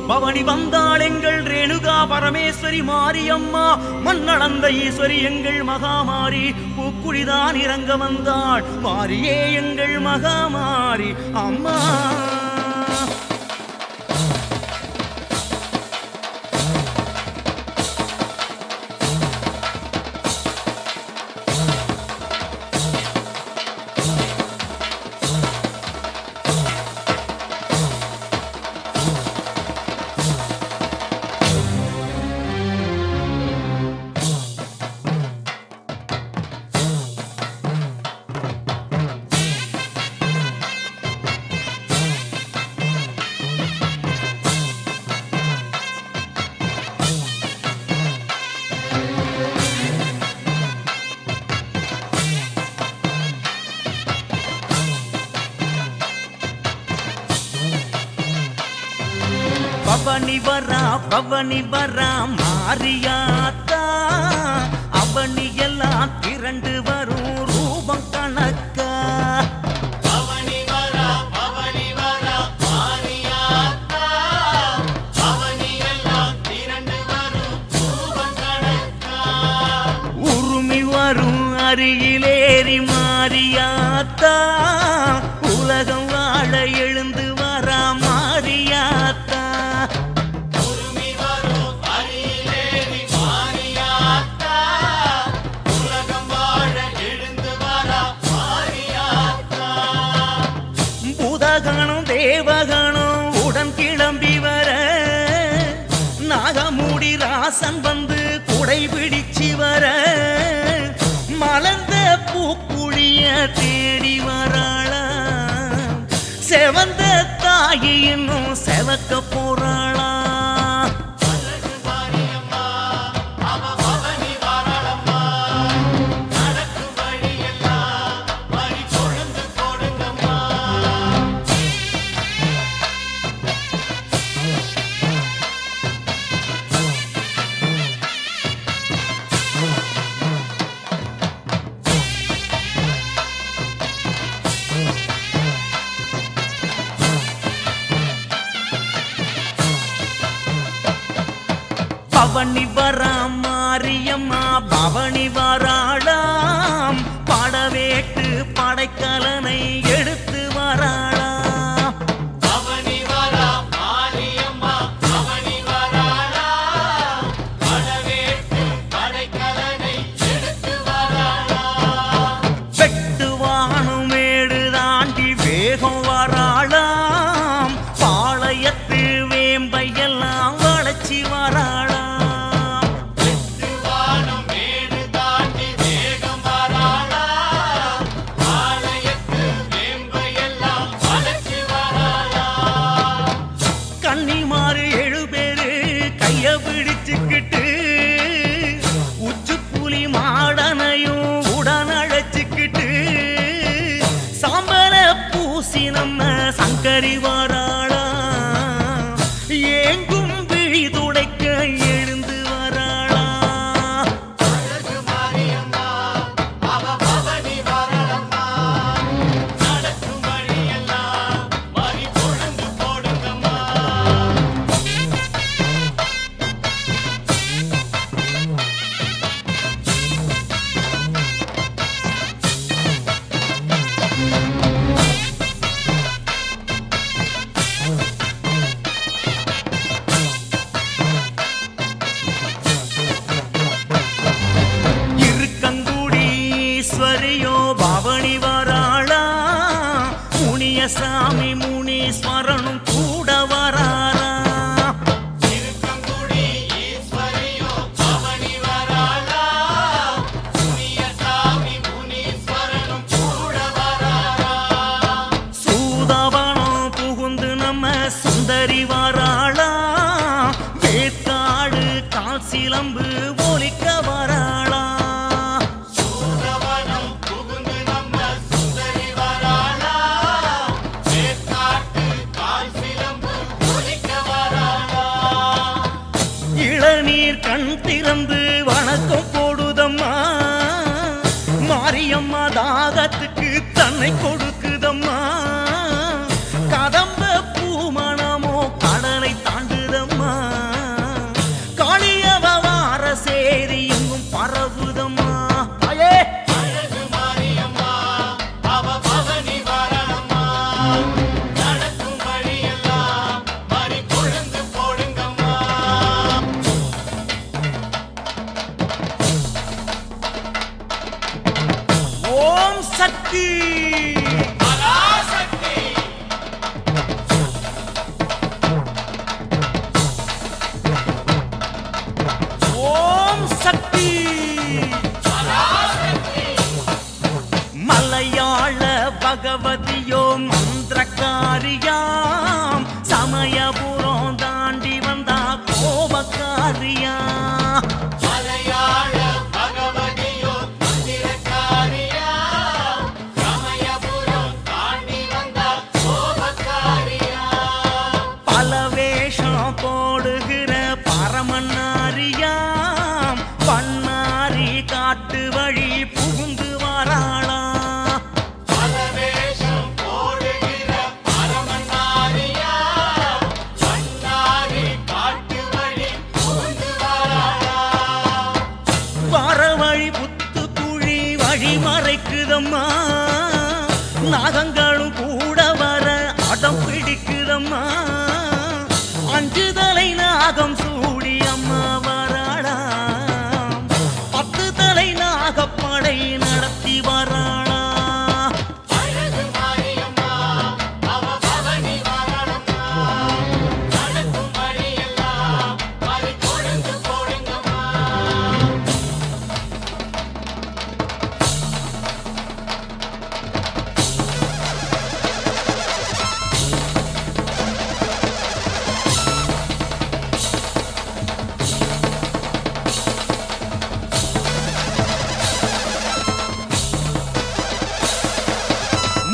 பவனி வந்தாள் எங்கள் ரேணுகா பரமேஸ்வரி மாரியம்மா, மண்ணளந்த ஈஸ்வரி எங்கள் மகாமாரி, பூக்குழிதான் இறங்க வந்தாள் மாரியே எங்கள் மகாமாரி அம்மா. பவனி வரா மாரியாத்தா, அவனி எல்லாம் திரண்டு வரும் ரூபம் கணக்கா. பவனி வரா மாரியாத்தா, அவனி எல்லாம் திரண்டு வரும் ரூபம் கணக்கா. உருமி வரும் அருகிலேறி மாரியாத்தா, உலகம் வாழ எழுந்து வரா மாரியாத்தா. தேவகணம் உடன் கிளம்பி வர, நாகமூடி ராசன் வந்து குடை பிடிச்சி வர, மலர்ந்த பூக்குழிய தேடி வராளா, செவந்த தாயி இன்னும் செவக்க போறாளா. பவனி வரா மாரியம்மா, பவனி வராளாம், படவேட்டு படைக்கலனை எடுத்து வராளாம். பவனி வரா மாரியம்மா, பவனி வராளாம், படவேட்டு படைக்கலனை எடுத்து வராளாம். வெட்டுவானும் மேடு தாண்டி வேகம் வராளாம், பாளையத்து வேம்பையெல்லாம் வளைச்சி வராளாம். கன்னிமாறு 7 பேரு கைய பிடிச்சுக்கிட்டு, உச்சுப்புலி மாடனையும் உடன் அழைச்சுக்கிட்டு, சாம்பல பூசி நம்ம சங்கரி வராளா, ஏங்கும் விழி துடைக்க எழுந்து வராளா. மாரியம்மா அவ பவனி வரலம்மா, நடக்கும் வழியெல்லாம் மறி பொழுந்து போடுங்கம்மா. இருக்கங்குடி ஈஸ்வரியோ பவனி வராளா, முனியசாமி முனீஸ்வரனும் கூட வராளா. இருக்கங்குடி ஈஸ்வரியோ பவனி வராளா, முனியசாமி முனீஸ்வரனும் கூட வராளா. சூதவனம் புகுந்து நம்ம சுந்தரி வராளா, வேற்காடு கால் சிலம்பு ஒலிக்க வராளா. சூதவனம் புகுந்து நம்ம சுந்தரி வராளா, வேற்காட்டு கால் சிலம்பு ஒலிக்க வராளா. இளநீர் கண் திறந்து வணக்கம் போடுதம்மா, மாரியம்மா தாகத்துக்கு தன்னை கொடுக்குதம்மா, கதம்ப பூமணமோ கடலை தாண்டுதம்மா. போடுகிற பரமன்னாரியாம் பண்ணாரி காட்டு வழி புகுந்து வாராளாம். பரவேஷம் போடுகிற பரமன்னாரியாம் பண்ணாரி காட்டு வழி புகுந்து வாராளாம். வர வழி புத்து குழி வழி மறைக்குதம்மா, நாகங்களும் கூட வர அடம் பிடிக்குதம்மா. அஞ்சு தலை நாகம் சூடி அம்மா வராளாம், 10 தலை நாகப்படை நடத்தி வராளாம். அழகு மாரியம்மா அவ பவனி வாராளம்மா. நடக்கும் வழியெல்லாம் பறி கொழுந்து போடுங்கம்மா.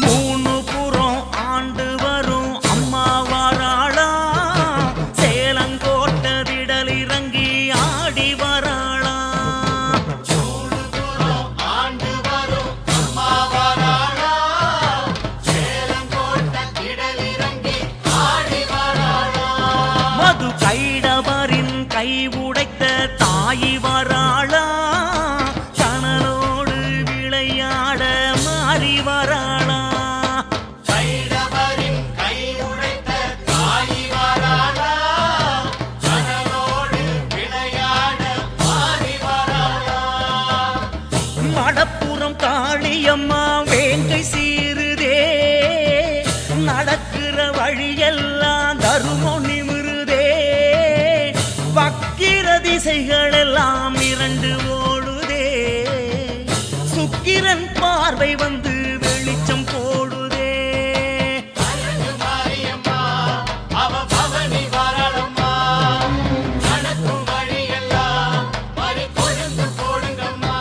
மூணு புறம் ஆண்டு வரும் அம்மா வராளாம், சேலங்கோட்ட திடல் இறங்கி ஆடி வராளாம். சூடுபுறம் ஆண்டு வரும் அம்மா வாராளாம். சேலங்கோட்ட திடல் இறங்கி ஆடி வாராளாம். மது கைடவரின் கை உடைத்த தாயி வராளாம், கணலோடு விளையாட மாறி வராளாம். கைடவரின் கை உடைத்த தாயி வாராளாம். கனலோடு விளையாட மாறி வாராளாம். மடப்புறம் காளியம்மா வேங்கை சீருதே, நடக்கிற வழியெல்லாம் தருமம் நிமிருதே. வக்கிர திசைகள் எல்லாம் இரண்டு ஓடுதே, சுக்கிரன் பார்வை வந்து வெளிச்சம் போடுதே. அழகு மாரியம்மா அவ பவனி வாராளம்மா. நடக்கும் வழியெல்லாம் பறி கொழுந்து போடுங்கம்மா.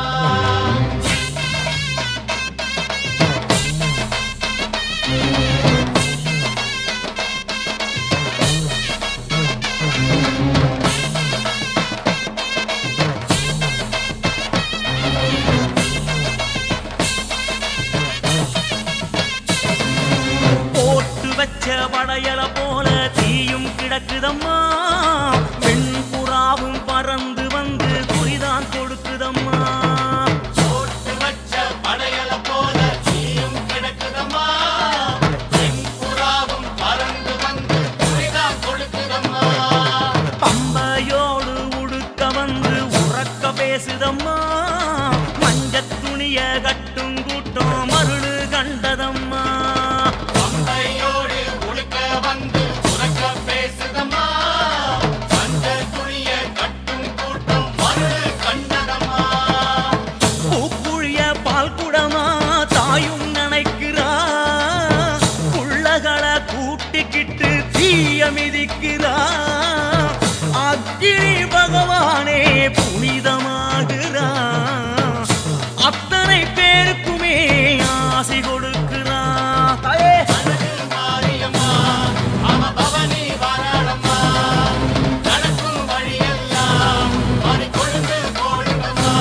போட்டு வச்ச வளையல போல தீயும் கிடக்குதம்மா, வெண்புறாவும் பறந்து வந்து குறிதான் கொடுக்குதம்மா. போட்டு வச்ச படையல போல தீயும் கிடக்குதம்மா. வெண்புறாவும் பறந்து வந்து குறிதான் கொடுக்குதம்மா. பம்பையோடு உடுக்க வந்து உறக்க பேசுதம்மா, மஞ்சத் துணிய கட்டும் கூட்டம் மருளு கண்டதம்மா. பம்பையோடு உடுக்க வந்து உறக்க பேசுதம்மா. அந்த துணிய கட்டும் கூட்டம் மருள் கண்டதம்மா. பூக்குழிய பால் குடமா தாயும் நினைக்கிறா, புள்ளகளை கூட்டிக்கிட்டு தீய மிதிக்கிறா. அக்கினி பகவானே புனிதமாகிறா, அத்தனை பேருக்குமே ஆசி கொடுக்கிறா. தாயே அழகு மாரியம்மா அவ பவனி வாராளம்மா. நடக்கும் வழியெல்லாம் பறி கொழுந்து போடுங்கம்மா.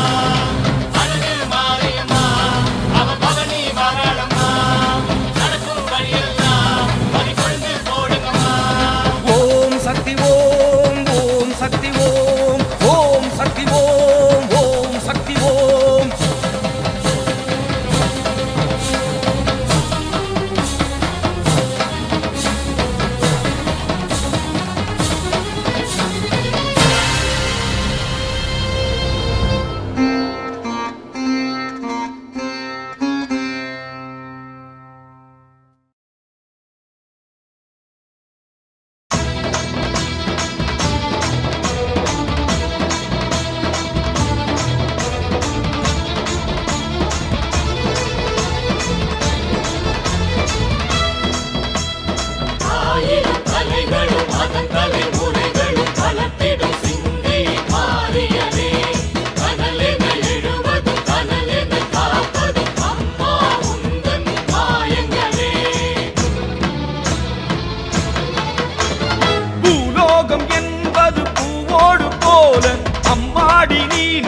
அழகு மாரியம்மா அவ பவனி வாராளம்மா. நடக்கும் வழியெல்லாம் பறி கொழுந்து போடுங்கம்மா. ஓம் சக்தி ஓம் ஓம் சக்தி ஓம்.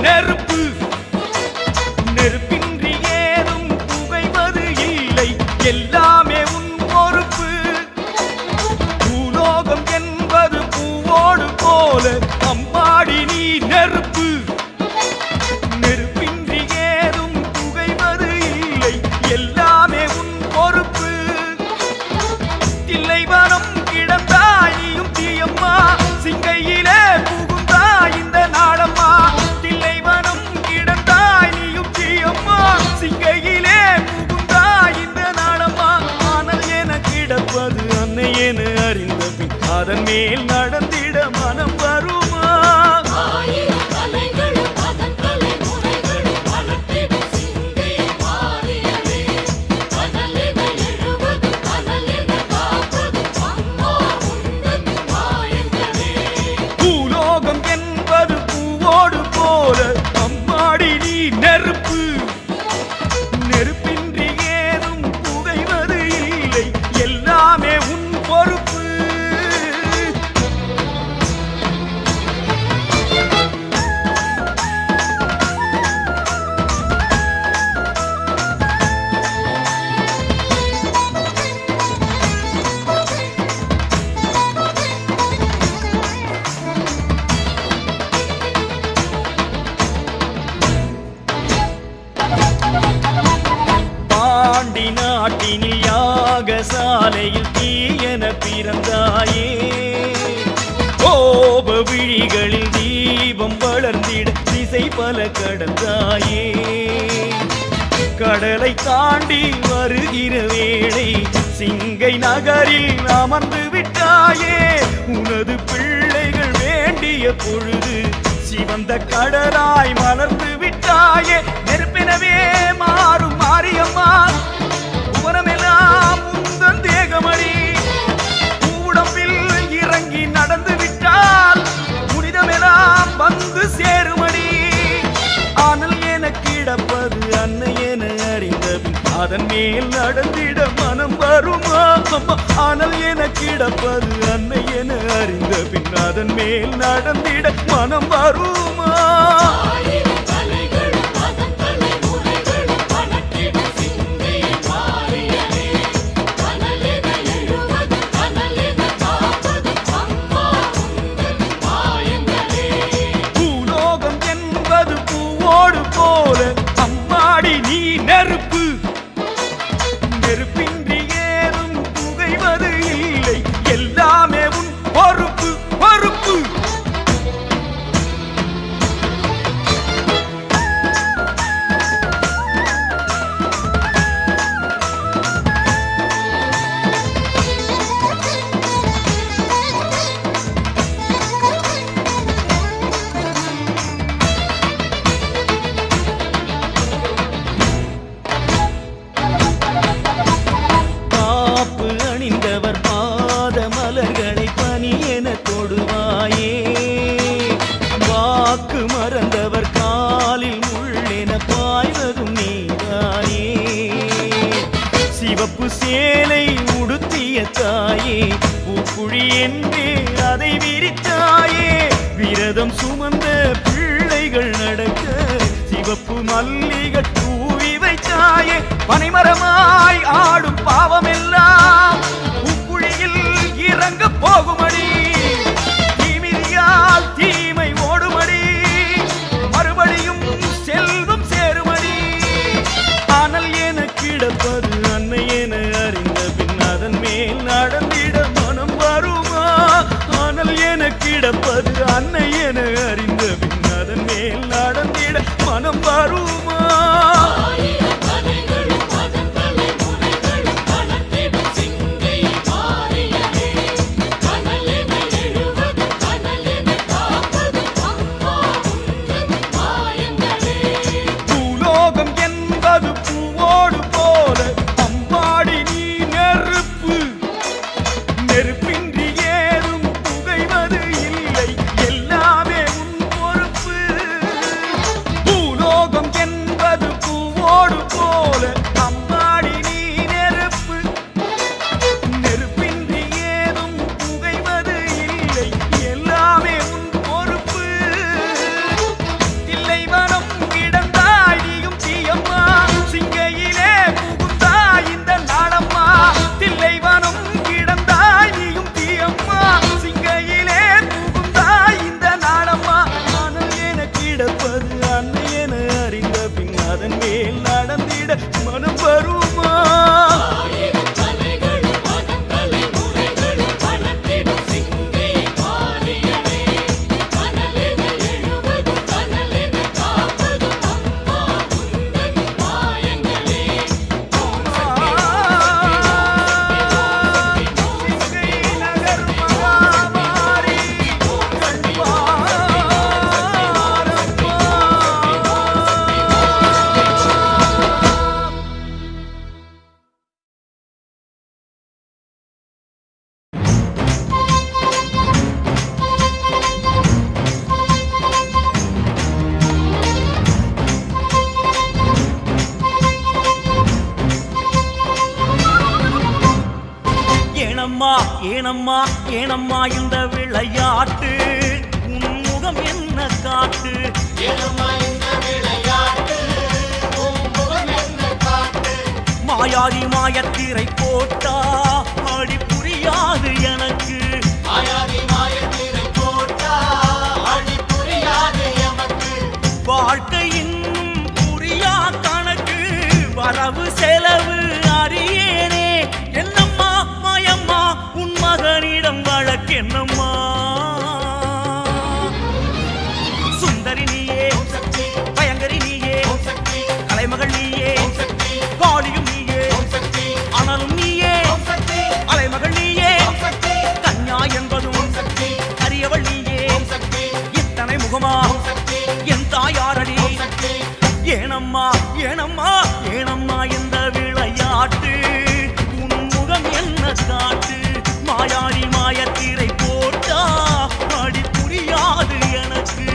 நெருப்பு நெருப்பின்றி ஏதும் புகைவது இல்லை எல்லாமே உன் பொறுப்பு பூலோகம் என்பது பூவோடு போல அம்மாடி நீ நெருப்பு நெருப்பின்றி ஏதும் புகைவது இல்லை எல்லாமே உன் பொறுப்பு தில்லைவனம் கிடந்தாய் நீயும் தீயம்மா சிங்கையிலே புகுந்தாய் இந்த நாடம்மா தில்லைவனம் கிடந்தாய் நீயும் தீயம்மா சிங்கையிலே புகுந்தாய் இந்த நாடம்மா ஆனால் என கிடப்பது அன்னை என அறிந்த பின் அதன் மேல் நடந்திட மனம் வருமா ஆயிரம் கலைகளும் அதன் தலைமுறைகளும் வளர்த்திடும் சிங்கை மாறியதே கனலென எழுவது கனலென காப்பது அம்மா உந்தன் மாயங்களே பூலோகம் என்பது பூவோடு போல அம்மாடி நீ நெருப்பு நெருப்பின்றி ஏதும் புகைவது இல்லை எல்லாமே உன் பொறுப்பு பாண்டி நாட்டினில் யாகசாலையில் தீயன பிறந்தாயே கோப விழிகளில் தீபம் வளர்ந்திட திசை பல கடந்தாயே கடலை தாண்டி வருகிற வேளை சிங்கை நகரில் அமர்ந்து விட்டாயே உனது பிள்ளைகள் வேண்டிய பொழுது சிவந்த கடலாய் மலர்ந்து விட்டாயே நெருப்பெனவே மாறும் மாரியம்மா புவனமெல்லாம் உந்தன் தேகமணி உடம்பில் இறங்கி நடந்து விட்டால் புனிதமெல்லாம் வந்து சேருமணி ஆனால் என கிடப்பது அன்னை என அறிந்த பின் அதன் மேல் நடந்திட மனம் வருமா ஆனால் என கிடப்பது அன்னை என அறிந்த பின் அதன் மேல் நடந்திட மனம் வருமா ஆயிரம் கலைகளும் அதன் தலைமுறைகளும் வளர்த்திடும் சிங்கை மாறியதே கனலென எழுவது கனலென காப்பது அம்மா உந்தன் மாயங்களே பூலோகம் என்பது பூவோடு போல அம்மாடி நீ நெருப்பு நெருப்பின்றி ஏதும் புகைவது இல்லை எல்லாமே உன் பொறுப்பு பொறுப்பு காப்பு அணிந்தவர் பாத மலர்களை பனி என தொடுவாயே வாக்கு மறந்தவர் காலில் முள்ளென பாய்வதும் நீதானே சிவப்பு சேலை உடுத்திய தாயே பூக்குழி என்றே அதை விரித்தாயே விரதம் சுமந்த பிள்ளைகள் நடக்க சிவப்பு மல்லிகள் தூவி வைத்தாயே பனைமரமாய் ஆடும் பாவமெல்லாம் உப்புழியில் இறங்க போகுமடி தீமிதியால் தீமை ஓடுமடி மறுபடியும் செல்வம் சேருமடி ஆனால் என கிடப்பது அன்னை என அறிந்த பின் அதன் மேல் நடந்திட மனம் வருமா ஏனம்மா ஏனம்மா இந்த விளையாட்டு உன் முகம் என்ன காட்டு ஏனம்மா இந்த விளையாட்டு உன் முகம் என்ன காட்டு மாயாதி மாயத்திரை போட்டா அடி புரியாது எனக்கு மாயாதி மாயத்திரை போட்டா அடி புரியாது எமக்கு வாழ்க்கை இன்னும் புரியா கணக்கு வரவு செலவு அறியேனே என்னம்மா மாயம்மா உன் மகனிடம் வழக்கென்னம்மா சுந்தரி நீயே சக்தி பயங்கரி நீயே சக்தி கலைமகள் நீயே சக்தி காளியும் நீயே சக்தி அனலும் நீயே சக்தி அலைமகள் நீயே சக்தி கன்யா என்பதும் சக்தி அரியவள் நீயே சக்தி இத்தனை முகமா சக்தி என் தாயாரடி சக்தி ஏனம்மா ஏனம்மா ஏனம்மா இந்த விளையாட்டு உன் முகம் என்ன காட்டு மாயாடி மாயத்திரை போட்டா அடி புரியாது எனக்கு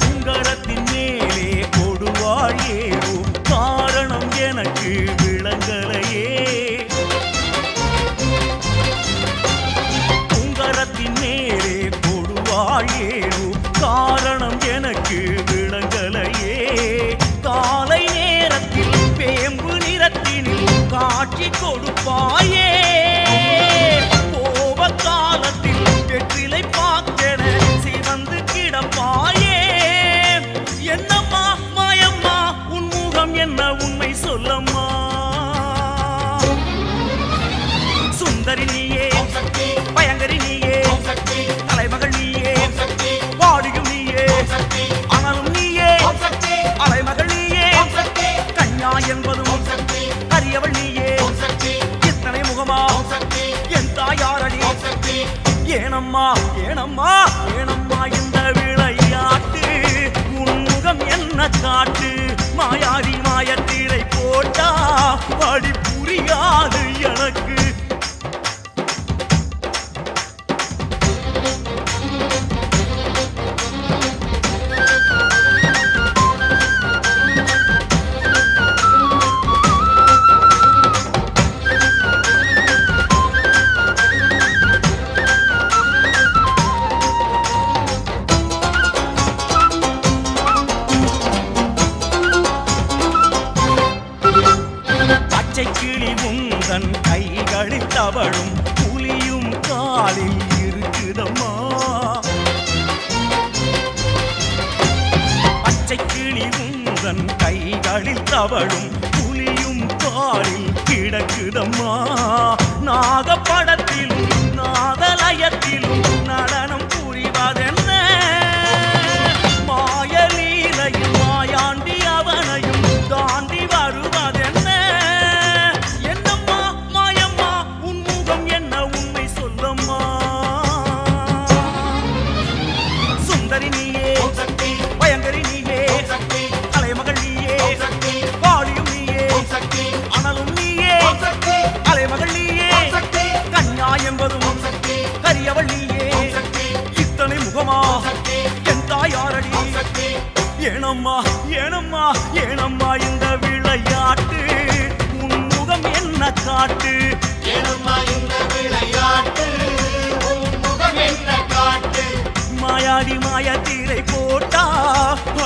உங்கரத்தின் மேலே கொடுவாள் ஏறும் காரணம் எனக்கு விளங்கலையே உங்கரத்தின் மேலே கொடுவாள் ஏறும் காரணம் எனக்கு விளங்கலையே காலை நேரத்தில் வேம்பு நிறத்தினில் காட்சி கொடுப்பாயே கோப காலத்தில் வெற்றிலை பாக்கென சிவந்து கிடப்பாயே என்னம்மா மாயம்மா உன் முகம் என்ன உண்மை சொல்லம்மா சுந்தரி நீயே சக்தி பயங்கரி நீயே சக்தி தலைமகள் நீயே சக்தி வாடியும் நீயே சக்தி அனலும் நீயே சக்தி அலைமகள் நீயே சக்தி கன்யா என்பதும் சக்தி அரியவள் நீயே சக்தி இத்தனை முகமா சக்தி என் தாயாரடி சக்தி ஏனம்மா ஏனம்மா ஏனம்மா இந்த விளையாட்டு உன் முகம் என்ன காட்டு மாயாடி மாயத்திரை போட்டா அடி புரியாது எனக்கு பச்சை கிளி உந்தன் கைகளில் தவழும் புலியும் காலில் இருக்குதம்மா பச்சை கிளி உந்தன் கைகளில் தவழும் புலியும் காலில் கிடக்குதம்மா நாகப்படத்திலும் நாகலயத்திலும் நடனம் புரிவதென்ன மாயலீலையில் மாயாண்டி அவனையும் தாண்டி வருவதென்ன என்னம்மா மாயம்மா உன் முகம் என்ன உண்மை சொல்லம்மா சுந்தரி நீயே சக்தி பயங்கரி நீயே சக்தி அலைமகள் நீயே சக்தி காளியும் நீயே சக்தி அனலும் நீயே சக்தி அலைமகள் நீயே சக்தி கன்யா என்பதும் சக்தி கரியவள் நீயே சக்தி இத்தனை முகமா சக்தி என் தாயாரடி சக்தி ஏனம்மா ஏனம்மா ஏனம்மா இந்த விளையாட்டு உன் முகம் என்ன காட்டு ஏனம்மா இந்த விளையாட்டு உன் முகம் என்ன காட்டு மாயாடி மாயத்தீரை போட்டா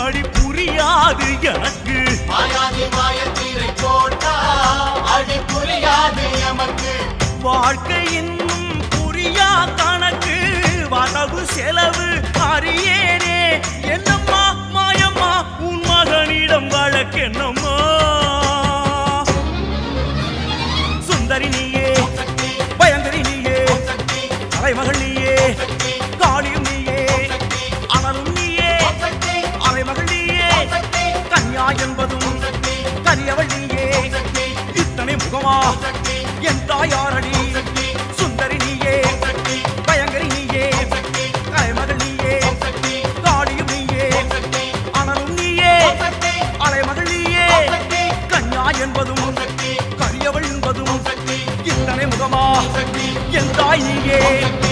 அடி புரியாது எனக்கு மாயாதி மாயத்தீரை போட்டா அடி புரியாது எமக்கு வாழ்க்கை இன்னும் புரியா கணக்கு வரவு செலவு அறியேனே என்னம்மா மாயம்மா உன் மகனிடம் வழக்கென்னம்மா சுந்தரி நீயே சக்தி பயங்கரி நீயே சக்தி அலைமகள் நீயே சக்தி காளியும் நீயே சக்தி அனலும் நீயே சக்தி அலைமகள் நீயே சக்தி கன்யா என்பதும் சக்தி கரியவள் நீயே சக்தி இத்தனை முகமா சக்தி என் தாயாரடி சக்தி சுந்தரி நீயே சக்தி பயங்கரி நீயே சக்தி கலைமகள் கண்டேன்